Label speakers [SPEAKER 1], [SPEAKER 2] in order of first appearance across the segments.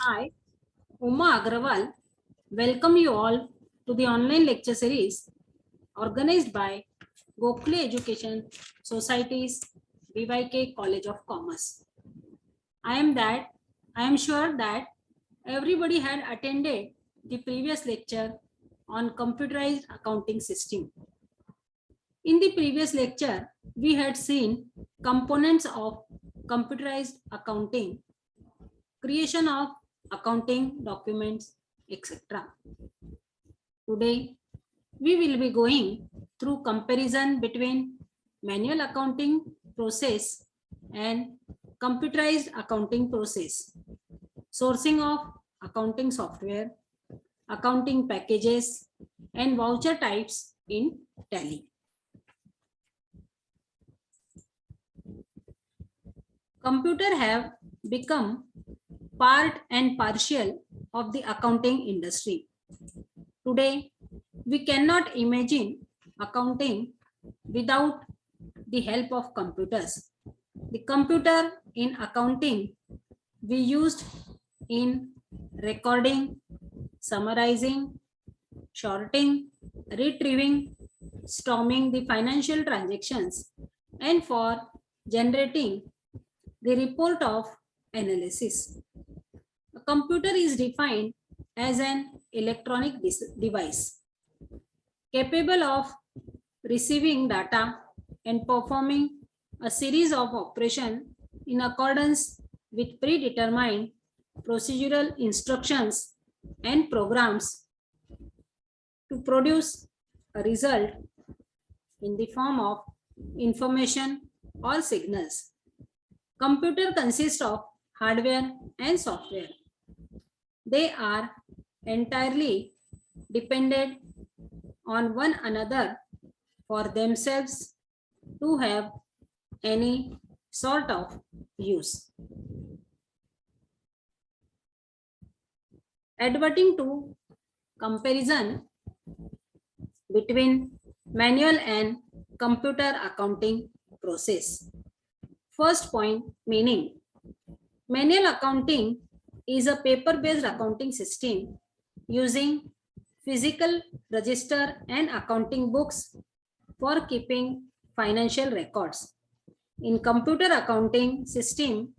[SPEAKER 1] I, Uma Agrawal, welcome you all to the online lecture series organized by Gokhale Education Society's BYK College of Commerce. I am sure that everybody had attended the previous lecture on computerized accounting system. In the previous lecture, we had seen components of computerized accounting, creation of accounting documents, etc. Today, we will be going through comparison between manual accounting process and computerized accounting process, sourcing of accounting software, accounting packages, and voucher types in Tally. Computer have become part and partial of the accounting industry. Today, we cannot imagine accounting without the help of computers. The computer in accounting we used in recording, summarizing, sorting, retrieving, storming the financial transactions, and for generating the report of analysis. A computer is defined as an electronic device capable of receiving data and performing a series of operations in accordance with predetermined procedural instructions and programs to produce a result in the form of information or signals. Computer consists of hardware and software. They are entirely dependent on one another for themselves to have any sort of use. Adverting to comparison between manual and computer accounting process. First point, meaning. Manual accounting is a paper-based accounting system using physical register and accounting books for keeping financial records. In computer accounting system,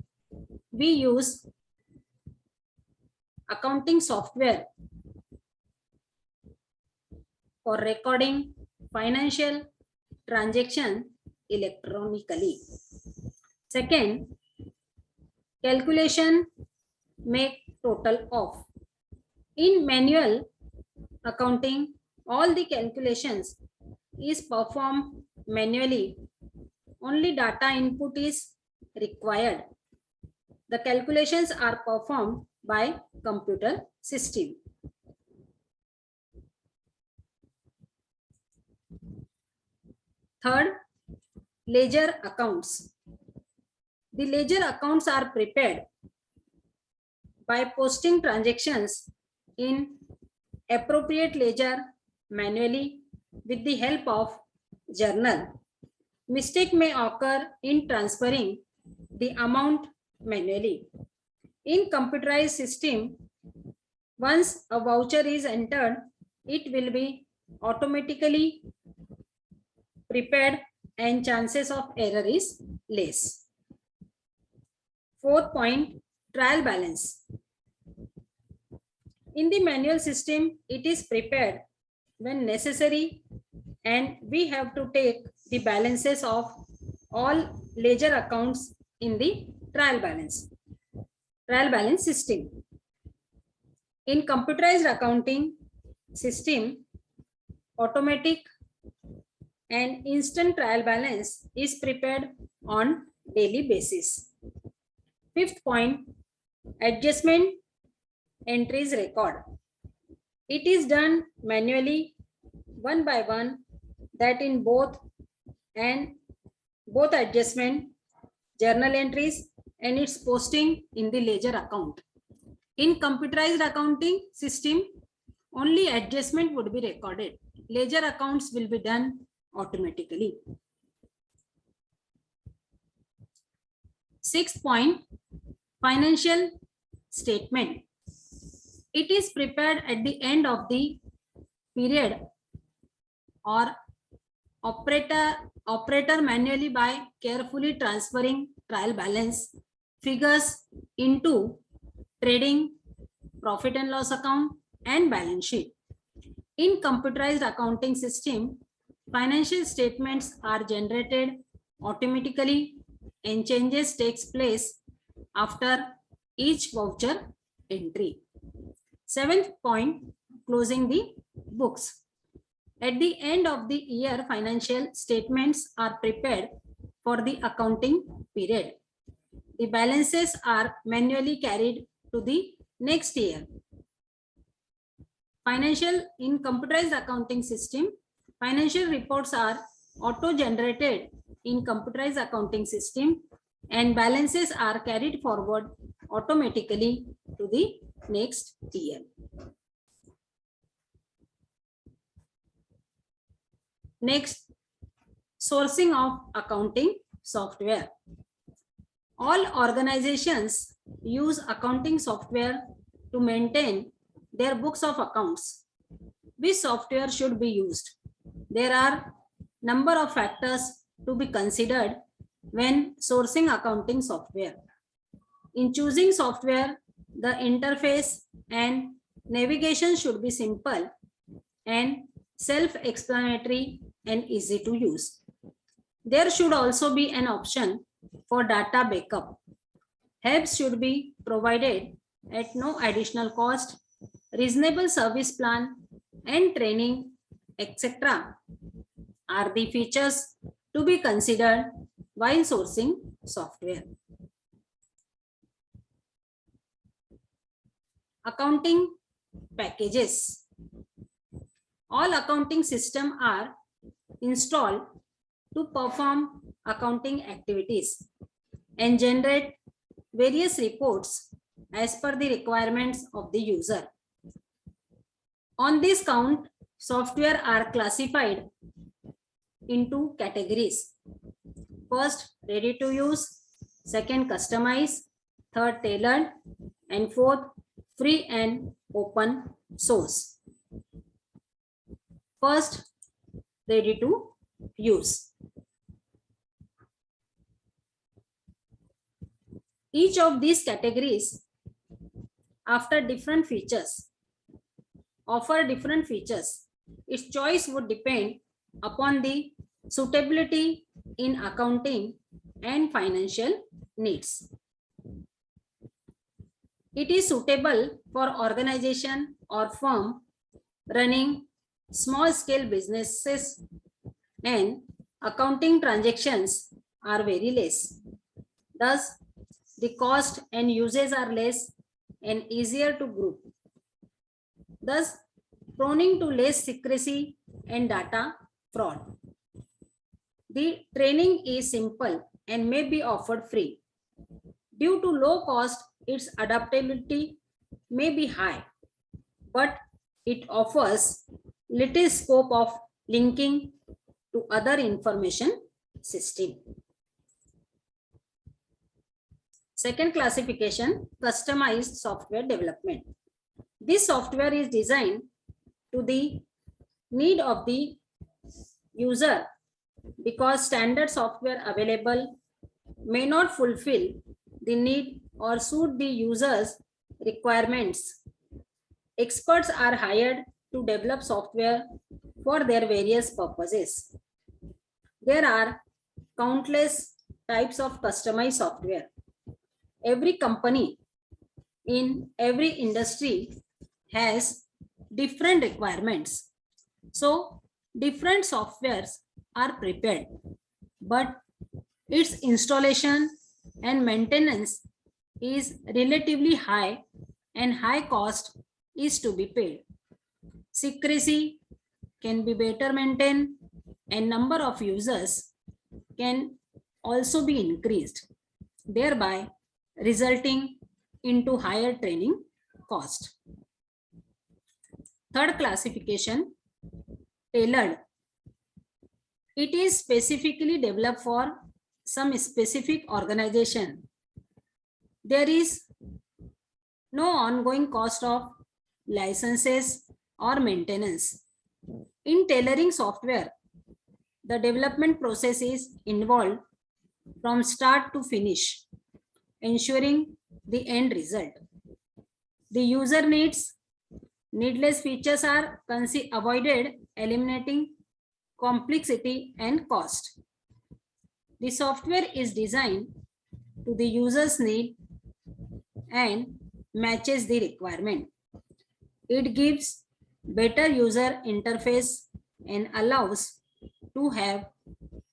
[SPEAKER 1] we use accounting software for recording financial transaction electronically. Second, calculation make total of. In manual accounting, all the calculations is performed manually. Only data input is required. The calculations are performed by computer system. Third, ledger accounts. The ledger accounts are prepared by posting transactions in appropriate ledger manually with the help of journal. Mistake may occur in transferring the amount manually. In computerized system, once a voucher is entered, it will be automatically prepared and chances of error is less. Fourth point, trial balance. In the manual system, it is prepared when necessary and we have to take the balances of all ledger accounts in the trial balance system. In computerized accounting system, automatic and instant trial balance is prepared on daily basis. Fifth point, adjustment entries record. It is done manually one by one, that in both adjustment, journal entries and its posting in the ledger account. In computerized accounting system, only adjustment would be recorded. Ledger accounts will be done automatically. Sixth point, financial statement. It is prepared at the end of the period or operator manually by carefully transferring trial balance figures into trading, profit and loss account and balance sheet. In computerized accounting system, financial statements are generated automatically and changes takes place after each voucher entry. Seventh point, closing the books. At the end of the year, financial statements are prepared for the accounting period. The balances are manually carried to the next year. In computerized accounting system, financial reports are auto-generated in computerized accounting system and balances are carried forward automatically to the next year. Next, sourcing of accounting software. All organizations use accounting software to maintain their books of accounts. Which software should be used? There are number of factors to be considered when sourcing accounting software. In choosing software, the interface and navigation should be simple and self-explanatory and easy to use. There should also be an option for data backup. Help should be provided at no additional cost. Reasonable service plan and training, etc. are the features to be considered while sourcing software. Accounting packages. All accounting systems are installed to perform accounting activities and generate various reports as per the requirements of the user. On this count, software are classified into categories. First, ready to use. Second, customize. Third, tailored. And fourth, free and open source. First, ready to use. Each of these categories offer different features. Its choice would depend upon the suitability in accounting and financial needs. It is suitable for organization or firm running small scale businesses and accounting transactions are very less. Thus, the cost and uses are less and easier to group. Thus, prone to less secrecy and data fraud. The training is simple and may be offered free. Due to low cost, its adaptability may be high, but it offers little scope of linking to other information system. Second classification, customized software development. This software is designed to the need of the user because standard software available may not fulfill the need or suit the user's requirements. Experts are hired to develop software for their various purposes. There are countless types of customized software. Every company in every industry has different requirements. So different softwares are prepared, but its installation and maintenance is relatively high and high cost is to be paid. Secrecy can be better maintained and number of users can also be increased, thereby resulting into higher training cost. Third classification, tailored. It is specifically developed for some specific organization. There is no ongoing cost of licenses, or maintenance. In tailoring software, the development process is involved from start to finish, ensuring the end result. The user needless features are avoided, eliminating complexity and cost. The software is designed to the user's need and matches the requirement. It gives better user interface and allows to have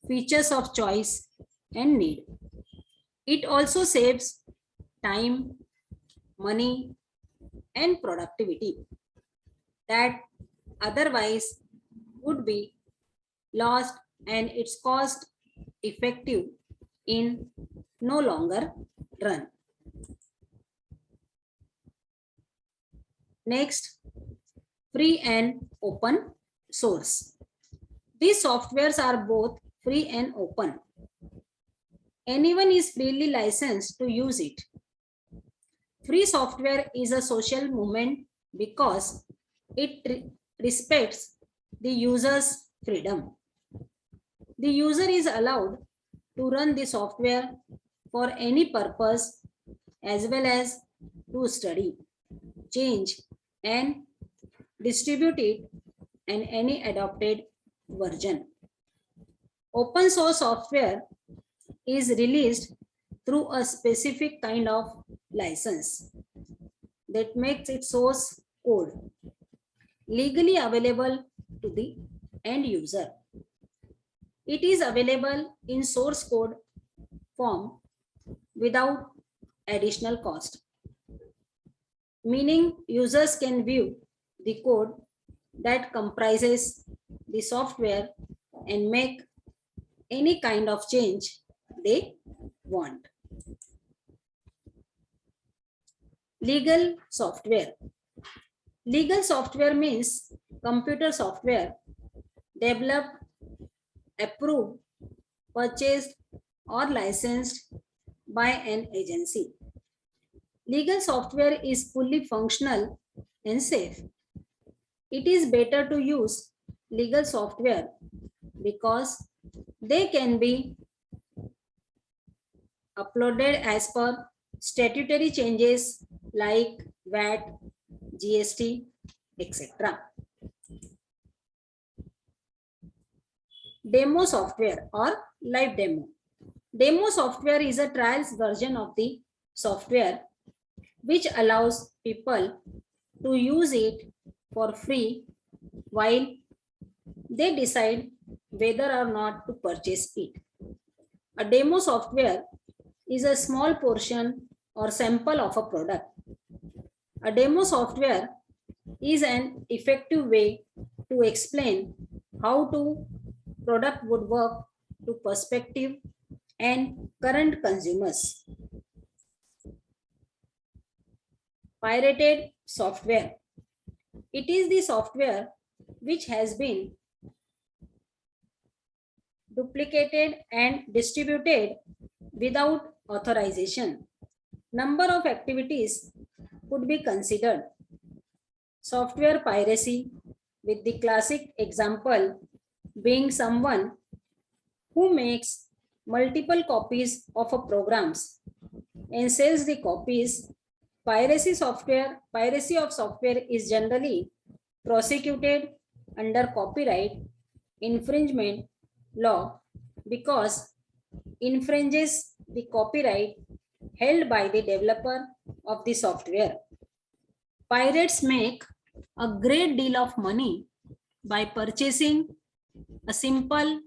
[SPEAKER 1] features of choice and need. It also saves time, money, and productivity that otherwise would be lost, and it's cost effective in no longer run. Next, free and open source. These softwares are both free and open. Anyone is freely licensed to use it. Free software is a social movement because it respects the user's freedom. The user is allowed to run the software for any purpose as well as to study, change, and distribute it in any adopted version. Open source software is released through a specific kind of license that makes its source code legally available to the end user. It is available in source code form without additional cost, meaning users can view the code that comprises the software and make any kind of change they want. Legal software. Legal software means computer software developed, approved, purchased, or licensed by an agency. Legal software is fully functional and safe. It is better to use legal software because they can be uploaded as per statutory changes like VAT, GST, etc. Demo software or live demo. Demo software is a trials version of the software which allows people to use it for free while they decide whether or not to purchase it. A demo software is a small portion or sample of a product. A demo software is an effective way to explain how the product would work to prospective and current consumers. Pirated software. It is the software which has been duplicated and distributed without authorization. Number of activities could be considered. Software piracy, with the classic example being someone who makes multiple copies of a programs and sells the copies. Piracy of software is generally prosecuted under copyright infringement law because infringes the copyright held by the developer of the software. Pirates make a great deal of money by purchasing a single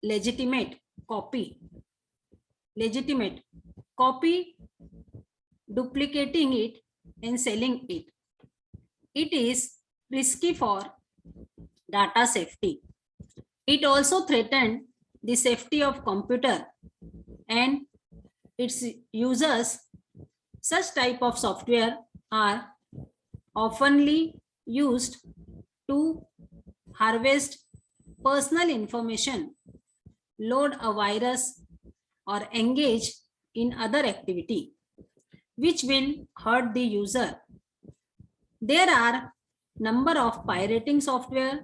[SPEAKER 1] legitimate copy, duplicating it and selling it. It is risky for data safety. It also threatened the safety of computer and its users. Such type of software are oftenly used to harvest personal information, load a virus, or engage in other activity. which will hurt the user. There are number of pirating software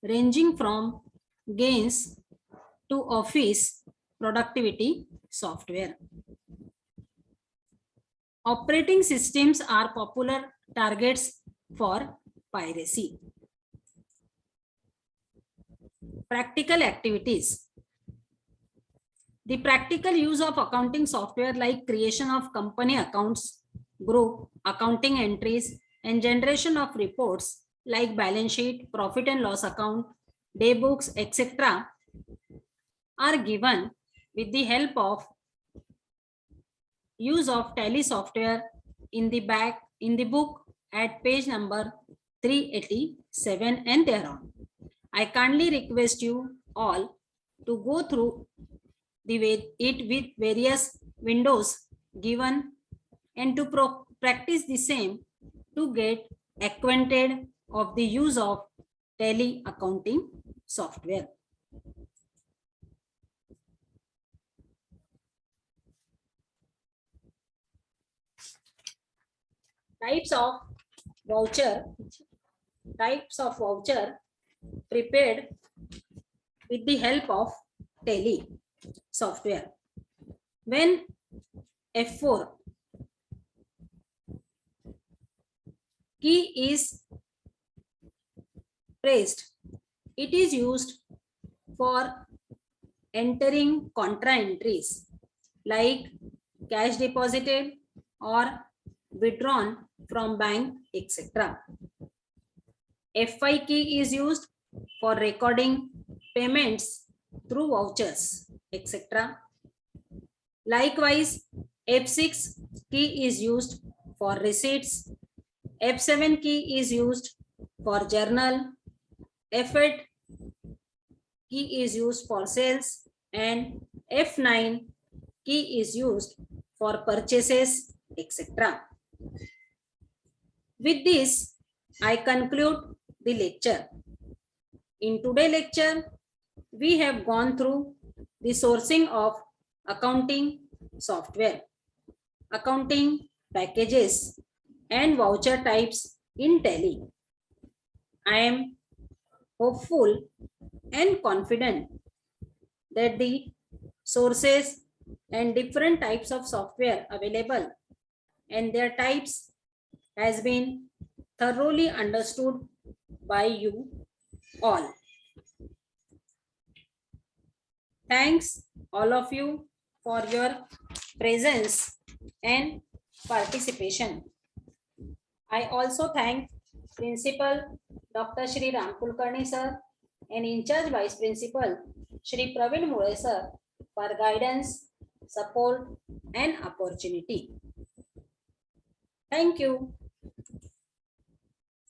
[SPEAKER 1] ranging from gains to office productivity software. Operating systems are popular targets for piracy. Practical activities. The practical use of accounting software like creation of company accounts, group, accounting entries, and generation of reports like balance sheet, profit and loss account, day books, etc. are given with the help of use of Tally software in the book at page number 387 and thereon. I kindly request you all to go through it with various windows given and to practice the same to get acquainted of the use of Tally accounting software. Types of voucher prepared with the help of Tally software. When F4 key is pressed, it is used for entering contra entries like cash deposited or withdrawn from bank, etc. F5 key is used for recording payments through vouchers, etc. Likewise, F6 key is used for receipts. F7 key is used for journal. F8 key is used for sales, and F9 key is used for purchases, etc. With this, I conclude the lecture. In today's lecture, we have gone through the sourcing of accounting software, accounting packages, and voucher types in Tally. I am hopeful and confident that the sources and different types of software available and their types has been thoroughly understood by you all. Thanks all of you for your presence and participation. I also thank Principal Dr. Shri Ram Kulkarni sir and in-charge Vice Principal Shri Praveen Mule sir for guidance, support and opportunity. Thank you.